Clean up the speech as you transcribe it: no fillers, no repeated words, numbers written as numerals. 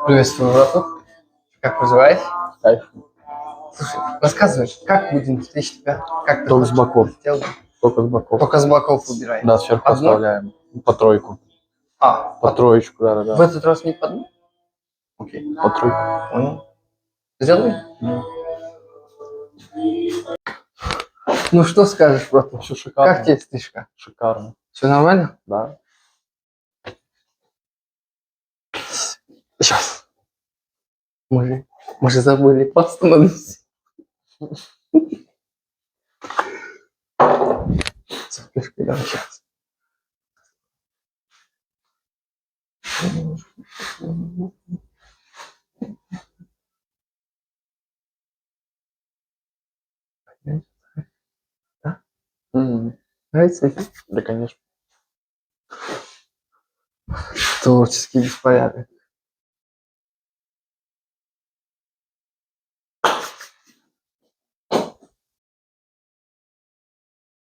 Приветствую, браток. Как поживаешь? Кайф. Слушай, рассказывай, как будем стричь тебя? Как ты Только с хочешь? боков. Хотел? Только с боков. Только с боков убирай. Да, сверху Одно? оставляем. По тройку. По Под... троечку, В да. этот раз не по одну? Окей. По тройку. Понял. Сделай. Ну что скажешь, браток? Все шикарно. Как тебе стрижка? Шикарно. Все нормально? Да. Сейчас. Мы же забыли пасту нанести. Вспышкой, да, сейчас. Да? Нравится? Да, конечно. Творческий беспорядок.